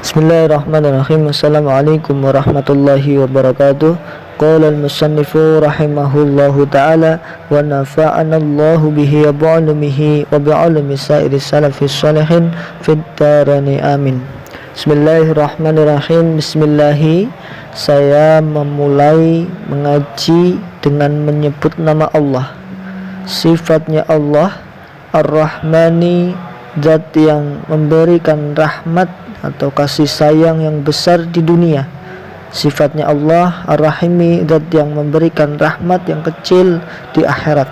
Bismillahirrahmanirrahim. Assalamualaikum warahmatullahi wabarakatuh. Qala al-musannifu rahimahullahu ta'ala wa nafa'ana Allahu bihi wa bi'ulumihi wa bi'ulumi sa'iri salafis salihin fid daraini amin. Bismillahirrahmanirrahim. Bismillahi, saya memulai mengaji dengan menyebut nama Allah. Sifatnya Allah Ar-Rahmani, zat yang memberikan rahmat atau kasih sayang yang besar di dunia. Sifatnya Allah Ar-Rahimi, zat yang memberikan rahmat yang kecil di akhirat.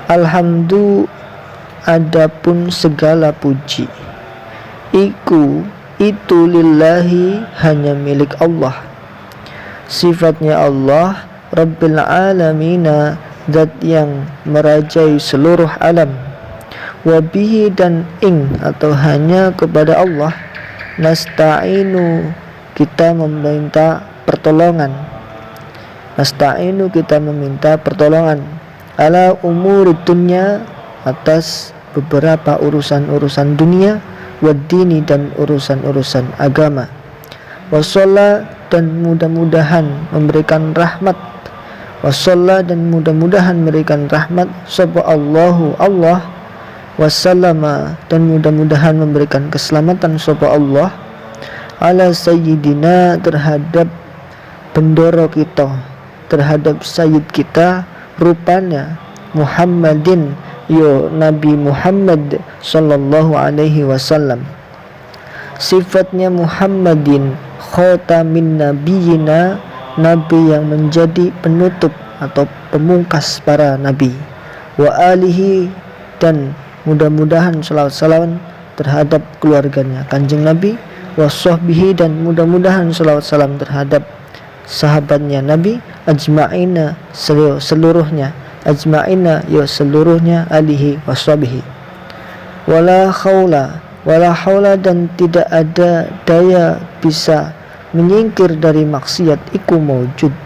Alhamdulillah, adapun segala puji itu lillahi, hanya milik Allah. Sifatnya Allah Rabbil Alamina, zat yang merajai seluruh alam. Wabihi, dan atau hanya kepada Allah nasta'inu, kita meminta pertolongan. Nasta'inu, kita meminta pertolongan. Ala umuri dunya, atas beberapa urusan-urusan dunia. Waddini, dan urusan-urusan agama. Wasalla, dan mudah-mudahan memberikan rahmat. Wasalla, dan mudah-mudahan memberikan rahmat. Sapa Allahu, Allah. Wassallama, dan mudah-mudahan memberikan keselamatan sapa Allah ala sayyidina, terhadap bendoro kita, terhadap sayyid kita, rupanya Muhammadin, yo Nabi Muhammad sallallahu alaihi wasallam. Sifatnya Muhammadin khatamin nabiyina, nabi yang menjadi penutup atau pemungkas para nabi. Wa alihi, dan mudah-mudahan salawat-salam terhadap keluarganya Kanjeng Nabi. Wassohbihi, dan mudah-mudahan salawat-salam terhadap sahabatnya Nabi. Ajma'ina, seluruhnya. Ajma'ina, ya seluruhnya. Alihi wassohbihi. Wala khawla, dan tidak ada daya bisa menyingkir dari maksiat iku mawjud.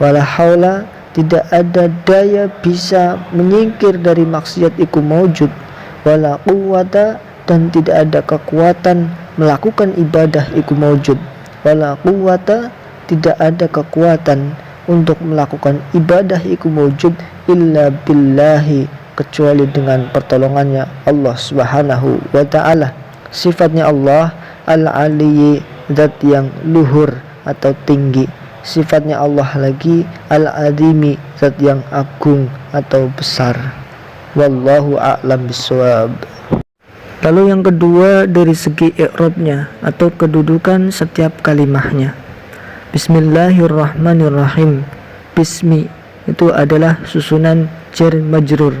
Wala hawla, tidak ada daya bisa menyingkir dari maksiat iku mawjud. Wala quwwata, dan tidak ada kekuatan melakukan ibadah iku mawjud. Wala quwwata, tidak ada kekuatan untuk melakukan ibadah iku mawjud illa billahi, kecuali dengan pertolongannya Allah subhanahu wa ta'ala. Sifatnya Allah al-aliyyi, zat yang luhur atau tinggi. Sifatnya Allah lagi al-azimi, zat yang agung atau besar. Wallahu a'lam bishawab. Lalu yang kedua dari segi i'rabnya atau kedudukan setiap kalimahnya. Bismillahirrahmanirrahim. Bismi itu adalah susunan jar majrur.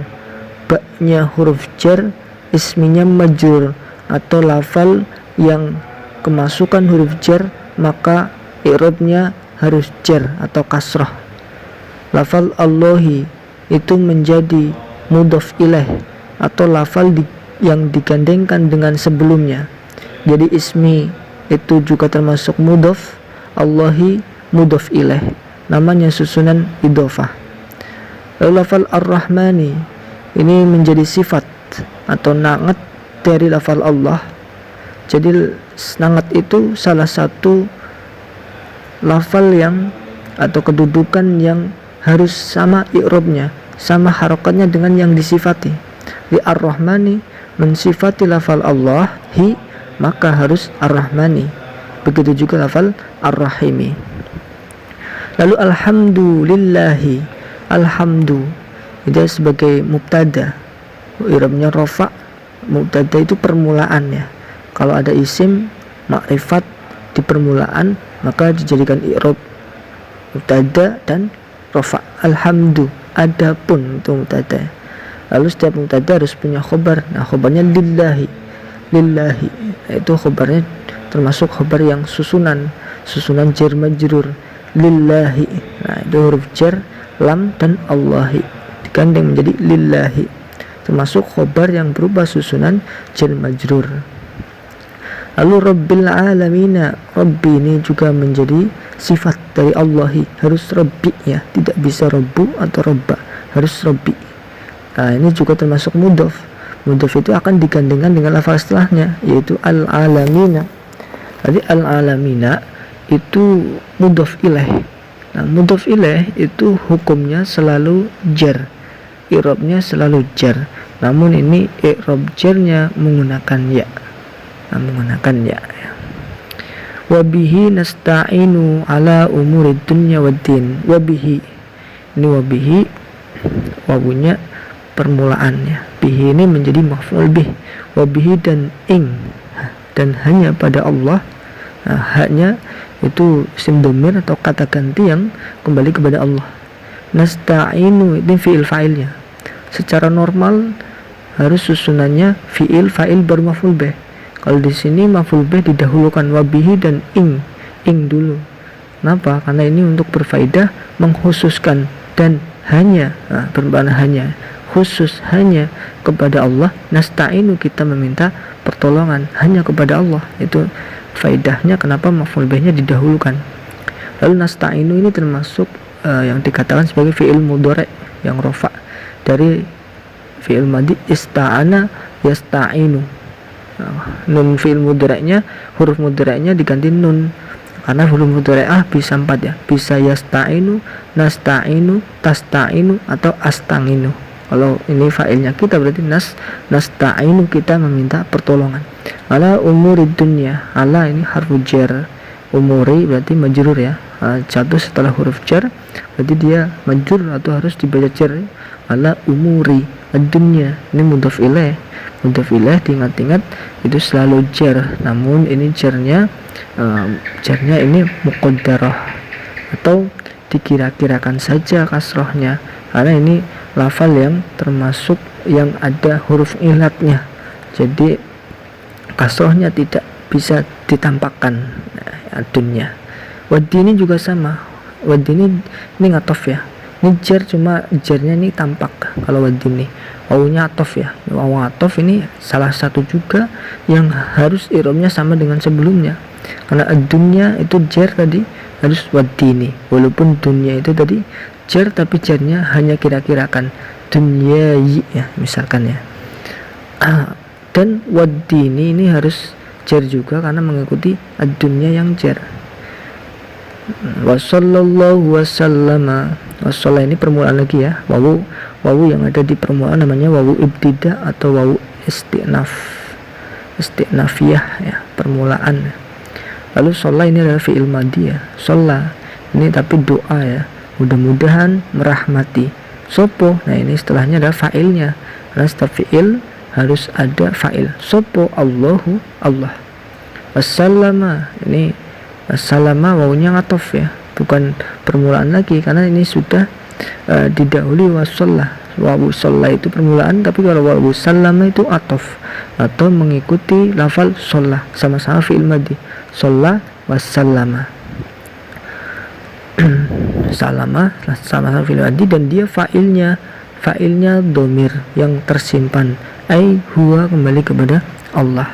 Ba-nya huruf jar, isminya majrur atau lafal yang kemasukan huruf jar, maka i'rabnya harus jar atau kasrah. Lafal Allahi itu menjadi mudhaf ilaih atau lafal yang digandengkan dengan sebelumnya. Jadi ismi itu juga termasuk mudhaf, Allahi mudhaf ilaih, namanya susunan idhofah. Lalu lafal ar-rahmani ini menjadi sifat atau na'at dari lafal Allah. Jadi na'at itu salah satu lafal yang atau kedudukan yang harus sama i'rabnya, sama harokatnya dengan yang disifati. Di ar-rahmani mensifati lafal Allah hi, maka harus ar-rahmani. Begitu juga lafal ar-rahimi. Lalu alhamdulillahi, alhamdu itu sebagai mubtada, i'rabnya rafa. Mubtada itu permulaan ya. Kalau ada isim makrifat di permulaan, maka dijadikan i'rab mubtada dan rafa. Alhamdu, adapun itu mubtada. Lalu setiap mubtada harus punya khobar. Nah, khobarnya lillahi. Lillahi itu khobarnya termasuk khobar yang susunan jar majrur. Lillahi. Nah, itu huruf jar, lam dan Allahi digandeng menjadi lillahi. Termasuk khobar yang berubah susunan jar majrur. Lalu Rabbil Alamina, Rabbi ini juga menjadi sifat dari Allahi, harus Rabbi ya, tidak bisa Rabbu atau Rabba, harus Rabbi. Nah, ini juga termasuk mudhaf. Mudhaf itu akan digandengkan dengan lafaz setelahnya, yaitu al-alamina. Jadi al-alamina itu mudhof ilaih. Nah, mudhof ilaih itu hukumnya selalu jar, i'rabnya selalu jar. Namun ini i'rab jarnya menggunakan ya. Nah, menggunakan ya. Wabihi nasta'inu ala umurid dunya waddin. Wabihi, ini wabihi, wawunya permulaannya. Bihi ini menjadi maf'ul bih. Wabihi dan ing, dan hanya pada Allah. Nah, haknya itu isim dhamir atau kata ganti yang kembali kepada Allah. Nasta'inu ini fi'il fa'ilnya. Secara normal harus susunannya fi'il fa'il baru maf'ul bih. Kalau di sini maf'ul bih didahulukan wabihi dan ing dulu. Kenapa? Karena ini untuk berfaedah mengkhususkan dan hanya, bermakna hanya, khusus hanya kepada Allah. Nasta'inu kita meminta pertolongan hanya kepada Allah. Itu faedahnya kenapa maf'ul bihnya didahulukan. Lalu nasta'inu ini termasuk yang dikatakan sebagai fi'il mudhari' yang rofa dari fi'il madhi ista'ana yasta'inu. Nun fi'il mudhari'nya, huruf mudhari'nya diganti nun, karena huruf mudhari'ah bisa 4 ya, bisa yasta'inu, nasta'inu, tasta'inu, atau astanginu. Kalau ini fa'ilnya kita berarti nasta'inu kita meminta pertolongan. Ala umurid dunya, ala ini harfu jar, umuri berarti majrur ya, jatuh setelah huruf jar berarti dia majrur atau harus dibaca jar. Ala umuri ad-dunya, ini mudhof ilaih. Mudhof ilaih diingat-ingat itu selalu jar, namun ini jarnya ini muqaddarah atau dikira-kirakan saja kasrohnya, karena ini lafal yang termasuk yang ada huruf ilatnya, jadi kasrohnya tidak bisa ditampakkan. Ad-dunya. Wadini juga sama, wadini ini ngatof ya, ini jar cuma jarnya ini tampak. Kalau wadini wawunya atof ya, wawu atof ini salah satu juga yang harus i'rabnya sama dengan sebelumnya, karena ad-dunya itu jar tadi harus wadini, walaupun dunya itu tadi jar tapi jarnya hanya kira-kirakan dunyayi ya misalkan ya. Dan wadini ini harus jar juga karena mengikuti ad-dunya yang jar. Wa sallallahu wasallama, wasalla ini permulaan lagi ya, wawu yang ada di permulaan namanya wawu ibtida atau wawu istinafiyah ya, permulaan. Lalu sholla ini adalah fi'il madhi ya, sholla ini tapi doa ya, mudah-mudahan merahmati sopo. Nah ini setelahnya adalah fa'ilnya, karena setiap fi'il harus ada fa'il. Sopo Allahu, Allah. Wassallama, ini wassalama wawunya ngatof ya, bukan permulaan lagi, karena ini sudah didahului wassallah. Wawu sholla itu permulaan, tapi kalau wawu sallama itu atof atau mengikuti lafal sholla, sama-sama fi'il madhi. Sholla wassallama salama sama-sama fi'il madhi, dan dia fa'ilnya domir yang tersimpan, ai huwa kembali kepada Allah.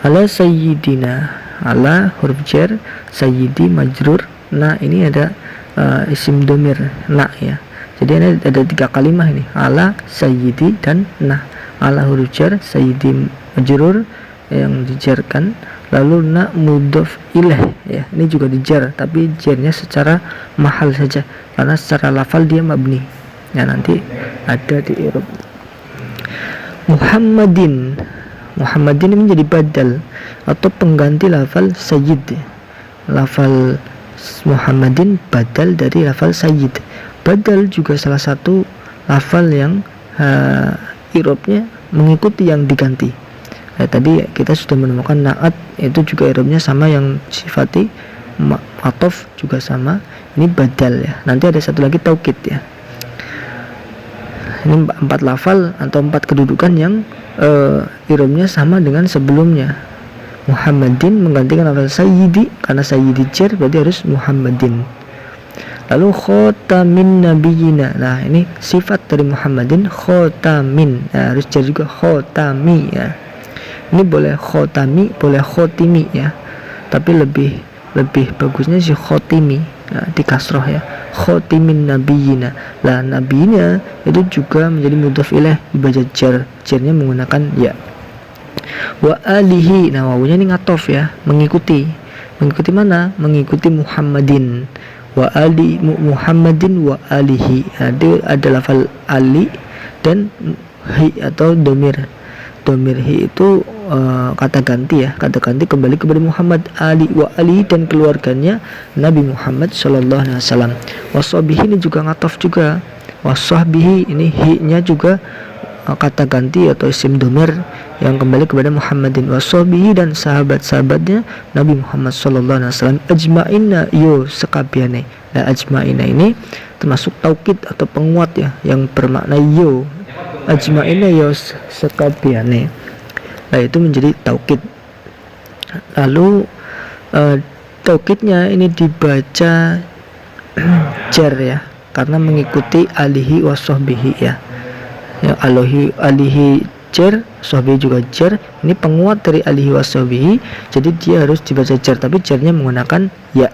Ala sayyidina, ala huruf jar, sayyidi majrur, nah ini ada isim domir na ya, jadi ini ada 3 kalimah ini, ala sayyidi dan nah. Ala huruf jar, sayyidi majrur yang dijarkan, lalu na mudhof ilaih ya, ini juga dijar tapi jarnya secara mahal saja, karena secara lafal dia mabni ya, nanti ada di i'rab. Muhammadin ini menjadi badal atau pengganti lafal sayyid. Lafal Muhammadin badal dari lafal sayyid. Badal juga salah satu lafal yang i'rabnya mengikuti yang diganti. Tadi kita sudah menemukan na'at, itu juga i'rabnya sama, yang sifati atof juga sama. Ini badal ya. Nanti ada satu lagi taukid ya. Ini 4 lafal atau 4 kedudukan yang i'rabnya sama dengan sebelumnya. Muhammadin menggantikan lafal sayyidi, karena sayyidi jar berarti harus Muhammadin. Lalu khotamin nabiyina, nah ini sifat dari Muhammadin, khotamin, nah, harus jar juga khotami ya. Ini boleh khotami, boleh khotimi ya, tapi lebih bagusnya si khotimi, nah, di kasroh ya, khotimin nabiyina. Lah nabiyina itu juga menjadi mudhof ilaih, dibaca jar, jarnya menggunakan ya. Wa alihi, nah wawunya ini ngatof ya, mengikuti mana? Mengikuti Muhammadin. Wa ali Muhammadin wa alihi. Ada lafal ali dan hi atau domir hi itu kata ganti ya, kata ganti kembali kepada Muhammad, ali wa ali dan keluarganya Nabi Muhammad sallallahu alaihi wasallam. Washabihi ini juga ngatof juga. Washabihi ini hi-nya juga kata ganti atau isim domir yang kembali kepada Muhammadin. Washabihi dan sahabat-sahabatnya Nabi Muhammad sallallahu alaihi wasallam ajma'ina yo sekabiane. Nah, ajma'ina ini termasuk taukid atau penguat ya, yang bermakna yo. Ajma'ina yo sekabiane. Nah, itu menjadi taukid. Lalu taukidnya ini dibaca jar ya, karena mengikuti alihi wasahbihi ya. Ya, alihi jar, sahbihi juga jar. Ini penguat dari alihi wasahbihi, jadi dia harus dibaca jar, tapi jarnya menggunakan ya.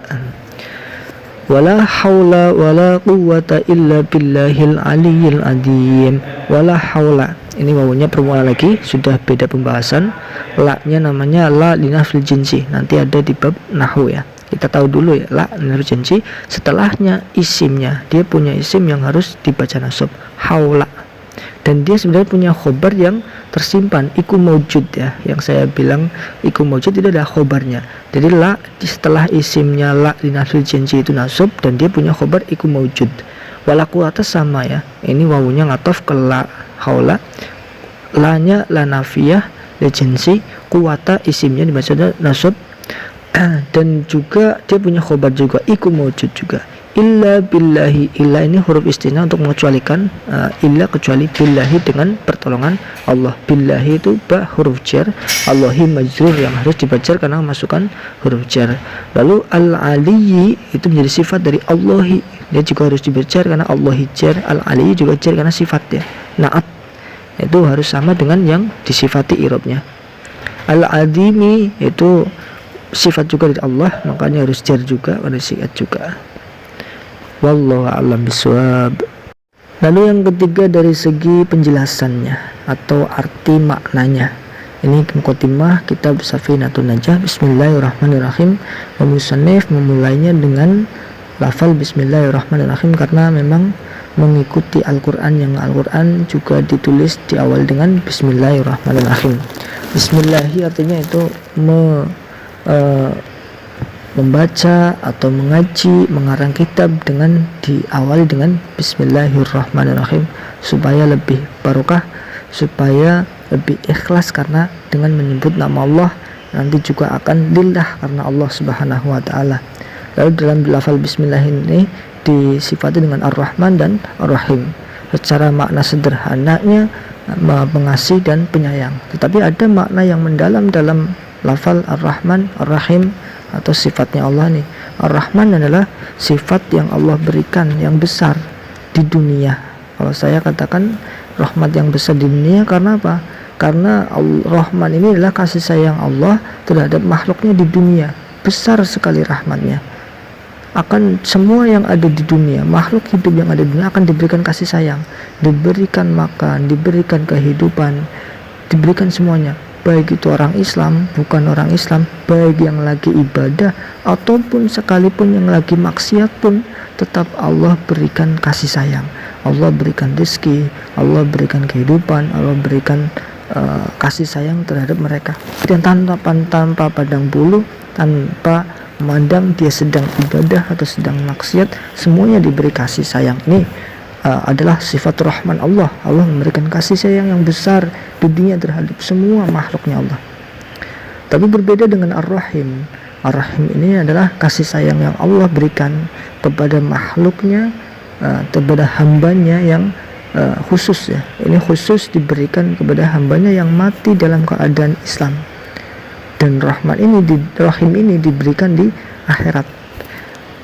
Wala haula wala quwwata illa billahil aliyyil adzim. Wala haula, ini wawunya permulaan lagi, sudah beda pembahasan. La-nya namanya la linafil jinsi, nanti ada di bab nahwu ya. Kita tahu dulu ya, la linafil jinsi. Setelahnya isimnya, dia punya isim yang harus dibaca nasab, haula. Dan dia sebenarnya punya khobar yang tersimpan, iku maujud ya, yang saya bilang iku maujud itu ada khobarnya. Jadi la setelah isimnya la linafil jinsi itu nasab, dan dia punya khobar iku maujud. Walaku atas sama ya, ini wawunya ngatof ke la haula, la-nya la nafiyah li jinsi, kuwata isimnya dibaca nasab, dan juga dia punya khobar juga iku maujud juga. Illa billahi, illa ini huruf istina untuk mengecualikan, illa kecuali billahi dengan pertolongan Allah. Billahi itu ba huruf jar, Allahi majrur yang harus dibaca karena memasukkan huruf jar. Lalu al-aliyyi itu menjadi sifat dari Allahi, dia juga harus dibaca karena Allahi jar, al-aliyyi juga jar karena sifatnya naat, itu harus sama dengan yang disifati i'rabnya. Al-adimi itu sifat juga dari Allah, makanya harus jar juga, harus sifat juga. Wallahu a'lam bishawab. Lalu yang ketiga dari segi penjelasannya atau arti maknanya. Ini muqaddimah kitab Safinatun Najah. Bismillahirrahmanirrahim. Musannif memulainya dengan lafal Bismillahirrahmanirrahim karena memang mengikuti Al-Quran, yang Al-Quran juga ditulis di awal dengan Bismillahirrahmanirrahim. Bismillahi artinya itu membaca atau mengaji, mengarang kitab dengan diawali dengan Bismillahirrahmanirrahim supaya lebih barokah, supaya lebih ikhlas, karena dengan menyebut nama Allah nanti juga akan lillah karena Allah Subhanahu wa taala. Lalu dalam lafal bismillah ini disifati dengan Ar-Rahman dan Ar-Rahim. Secara makna sederhananya pengasih dan penyayang, tetapi ada makna yang mendalam dalam lafal Ar-Rahman, Ar-Rahim atau sifatnya Allah nih. Ar-Rahman adalah sifat yang Allah berikan yang besar di dunia. Kalau saya katakan rahmat yang besar di dunia karena apa? Karena Rahman ini adalah kasih sayang Allah terhadap makhluknya di dunia. Besar sekali rahmatnya. Akan semua yang ada di dunia, makhluk hidup yang ada di dunia akan diberikan kasih sayang, diberikan makan, diberikan kehidupan, diberikan semuanya. Baik itu orang Islam, bukan orang Islam, baik yang lagi ibadah ataupun sekalipun yang lagi maksiat pun, tetap Allah berikan kasih sayang, Allah berikan rezeki, Allah berikan kehidupan, Allah berikan kasih sayang terhadap mereka. Dan tanpa pandang bulu, tanpa memandang dia sedang ibadah atau sedang maksiat, semuanya diberi kasih sayang. Ini adalah sifat Rahman Allah. Allah memberikan kasih sayang yang besar di dunia terhadap semua makhluknya Allah. Tapi berbeda dengan Ar-Rahim. Ar-Rahim ini adalah kasih sayang yang Allah berikan kepada makhluknya, kepada hambanya yang khusus ya. Ini khusus diberikan kepada hambanya yang mati dalam keadaan Islam. Dan Rahman ini, Rahim ini diberikan di akhirat,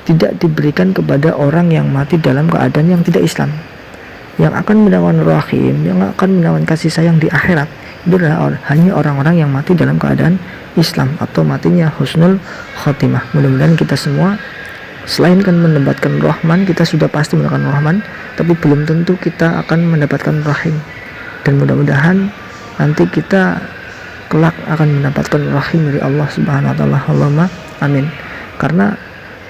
tidak diberikan kepada orang yang mati dalam keadaan yang tidak Islam. Yang akan mendapatkan rahim, yang akan mendapatkan kasih sayang di akhirat, itu adalah hanya orang-orang yang mati dalam keadaan Islam atau matinya husnul khotimah. Mudah-mudahan kita semua selain kan mendapatkan rahman, kita sudah pasti mendapatkan rahman, tapi belum tentu kita akan mendapatkan rahim. Dan mudah-mudahan nanti kita kelak akan mendapatkan rahim dari Allah Subhanahu wa taala. Allahumma amin. Karena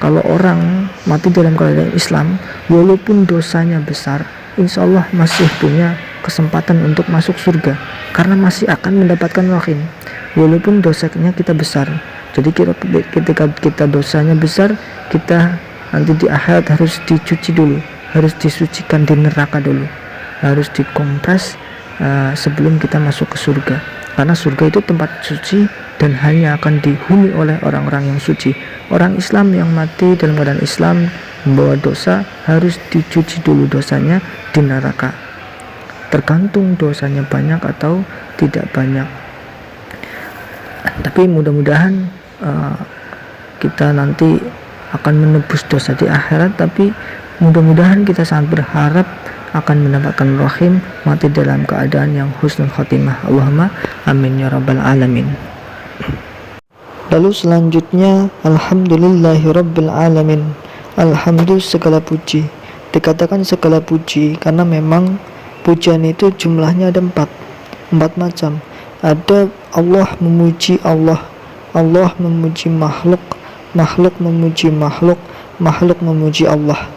kalau orang mati dalam keadaan Islam, walaupun dosanya besar, insya Allah masih punya kesempatan untuk masuk surga, karena masih akan mendapatkan rahim walaupun dosanya kita besar. Jadi ketika kita dosanya besar, kita nanti di akhirat harus dicuci dulu, harus disucikan di neraka dulu, harus dikompres sebelum kita masuk ke surga. Karena surga itu tempat suci dan hanya akan dihuni oleh orang-orang yang suci. Orang Islam yang mati dalam keadaan Islam membawa dosa harus dicuci dulu dosanya di neraka, tergantung dosanya banyak atau tidak banyak. Tapi mudah-mudahan kita nanti akan menebus dosa di akhirat, tapi mudah-mudahan kita sangat berharap akan mendapatkan rahim, mati dalam keadaan yang husnul khotimah. Allahumma amin ya rabbal alamin. Lalu selanjutnya, alhamdulillahirabbil alamin. Alhamdulillah segala puji. Dikatakan segala puji karena memang pujian itu jumlahnya ada empat macam. Ada Allah memuji Allah, Allah memuji makhluk, makhluk memuji makhluk, makhluk memuji Allah.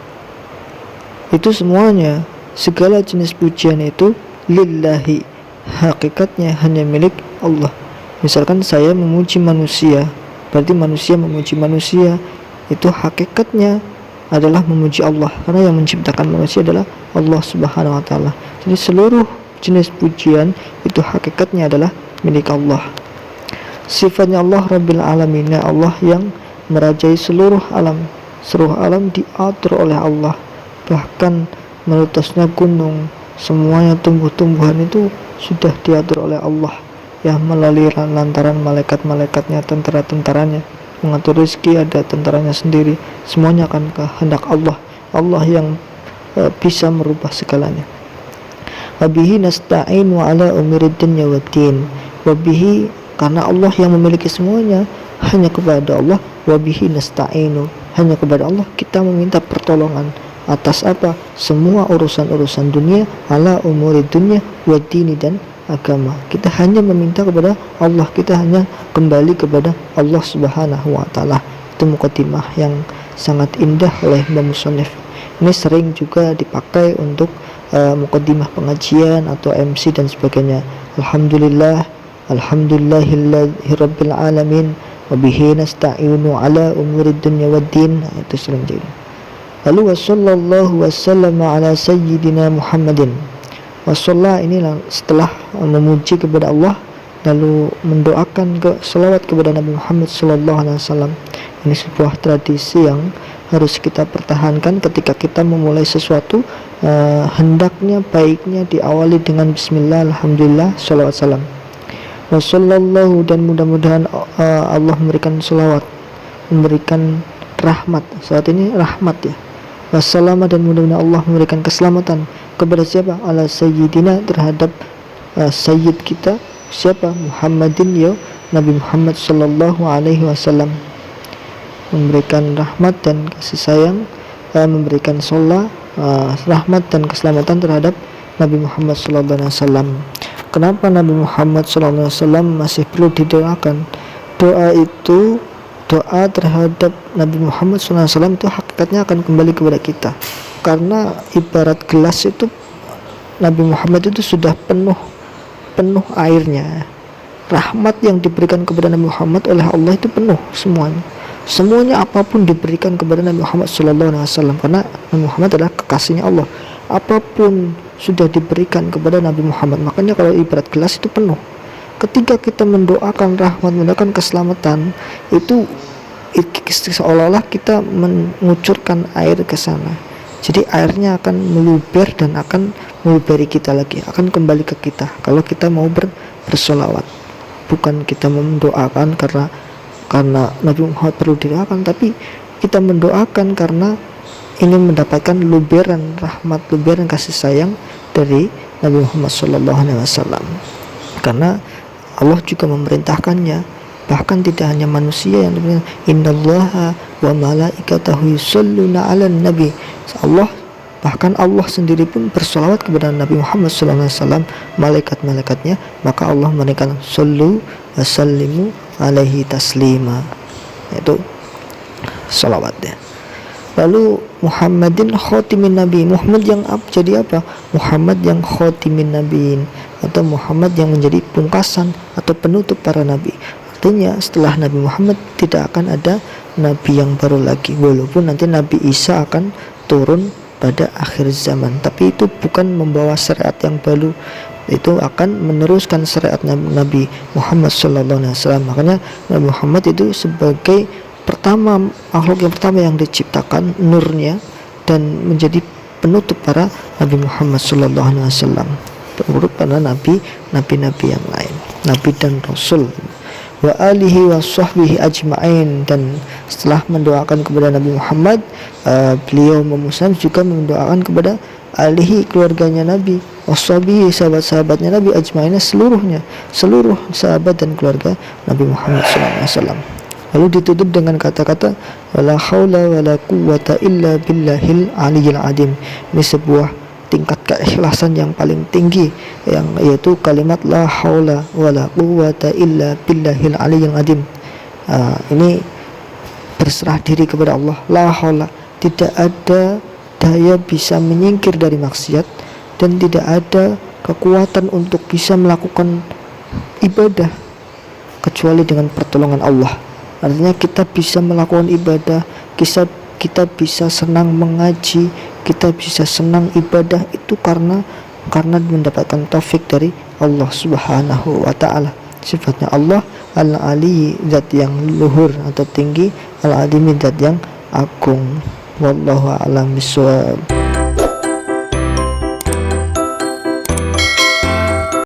Itu semuanya, segala jenis pujian itu lillahi, hakikatnya hanya milik Allah. Misalkan saya memuji manusia, berarti manusia memuji manusia, itu hakikatnya adalah memuji Allah, karena yang menciptakan manusia adalah Allah Subhanahu wa taala. Jadi seluruh jenis pujian itu hakikatnya adalah milik Allah. Sifatnya Allah Rabbil Alamin, Allah yang merajai seluruh alam. Seluruh alam diatur oleh Allah. Bahkan meletusnya gunung, semuanya tumbuh-tumbuhan itu sudah diatur oleh Allah, ya, melalui lantaran malaikat-malaikatnya, tentara-tentaranya. Mengatur rezeki ada tentaranya sendiri. Semuanya akan kehendak Allah. Allah yang bisa merubah segalanya. Wabihi nasta'in wa ala umuri dunya waddin. Wabihi, karena Allah yang memiliki semuanya, hanya kepada Allah. Wabihi nasta'inu, hanya kepada Allah kita meminta pertolongan. Atas apa? Semua urusan-urusan dunia, ala umuri dunya waddini, dan agama. Kita hanya meminta kepada Allah, kita hanya kembali kepada Allah Subhanahu wa taala. Itu mukadimah yang sangat indah oleh Mbah Musonef. Ini sering juga dipakai untuk mukadimah pengajian atau MC dan sebagainya. Alhamdulillah, alhamdulillahirabbil alamin, wa bihi nasta'inu ala umuri dunya waddin. Itu sering jadi. Lalu wassallallahu wasallama ala sayyidina Muhammadin. Wassallallahu ini setelah memuji kepada Allah, lalu mendoakan selawat kepada Nabi Muhammad sallallahu alaihi wasallam. Ini sebuah tradisi yang harus kita pertahankan ketika kita memulai sesuatu. Hendaknya baiknya diawali dengan bismillah, alhamdulillah, salawat salam. Wassallallahu, dan mudah-mudahan Allah memberikan selawat, memberikan rahmat. Saat ini rahmat, ya. Wassalam, dan mudah-mudahan Allah memberikan keselamatan kepada siapa? Ala sayyidina, terhadap sayyid kita. Siapa? Muhammadin, ya, Nabi Muhammad sallallahu alaihi wasallam. Memberikan rahmat dan kasih sayang, memberikan sholat, rahmat dan keselamatan terhadap Nabi Muhammad sallallahu alaihi wasallam. Kenapa Nabi Muhammad sallallahu alaihi wasallam masih perlu didoakan? Doa itu, doa terhadap Nabi Muhammad SAW itu hakikatnya akan kembali kepada kita. Karena ibarat gelas itu, Nabi Muhammad itu sudah penuh airnya. Rahmat yang diberikan kepada Nabi Muhammad oleh Allah itu penuh semuanya apapun diberikan kepada Nabi Muhammad SAW, karena Nabi Muhammad adalah kekasihnya Allah. Apapun sudah diberikan kepada Nabi Muhammad. Makanya kalau ibarat gelas itu penuh. Ketika kita mendoakan rahmat, mendoakan keselamatan, itu seolah-olah kita mengucurkan air ke sana. Jadi airnya akan meluber dan akan meluberi kita lagi, akan kembali ke kita kalau kita mau bersolawat. Bukan kita mendoakan karena Nabi Muhammad perlu didoakan, tapi kita mendoakan karena ingin mendapatkan luberan rahmat, luberan kasih sayang dari Nabi Muhammad SAW. Karena Allah juga memerintahkannya, bahkan tidak hanya manusia yang diperintahkan. Innallaha wa malaikatahu yusholluna 'alan nabi. Allah bahkan Allah sendiri pun bersolawat kepada Nabi Muhammad SAW, malaikat-malaikatnya, maka Allah memberikan sallu wasallimu alaihi taslima, itu solawatnya. Lalu Muhammadin khotimin nabi, Muhammad yang jadi apa? Muhammad yang khotimin nabiin, atau Muhammad yang menjadi pungkasan atau penutup para nabi. Artinya setelah Nabi Muhammad tidak akan ada nabi yang baru lagi, walaupun nanti Nabi Isa akan turun pada akhir zaman, tapi itu bukan membawa syariat yang baru, itu akan meneruskan syariat Nabi Muhammad SAW. Makanya Nabi Muhammad itu sebagai makhluk yang pertama yang diciptakan nurnya dan menjadi penutup para Nabi Muhammad SAW, penutup para nabi yang lain, nabi dan rasul. Wa alihi wa sahbihi ajma'in, dan setelah mendoakan kepada Nabi Muhammad, beliau memusan juga mendoakan kepada alihi, keluarganya Nabi, washabihi, sahabat-sahabatnya Nabi, ajma'in, seluruh sahabat dan keluarga Nabi Muhammad SAW. Lalu ditutup dengan kata-kata wala haula wala quwwata illa billahil aliyil adim. Ini sebuah tingkat keikhlasan yang paling tinggi, yang yaitu kalimat la haula wala quwwata illa billahil aliyil adim. Ini berserah diri kepada Allah. La haula, tidak ada daya bisa menyingkir dari maksiat, dan tidak ada kekuatan untuk bisa melakukan ibadah kecuali dengan pertolongan Allah. Artinya kita bisa melakukan ibadah, kita bisa senang mengaji, kita bisa senang ibadah itu karena mendapatkan taufik dari Allah Subhanahu wa ta'ala. Sifatnya Allah al-ali, zat yang luhur atau tinggi, al-adimi, zat yang agung. Wallahu a'lam bishawab.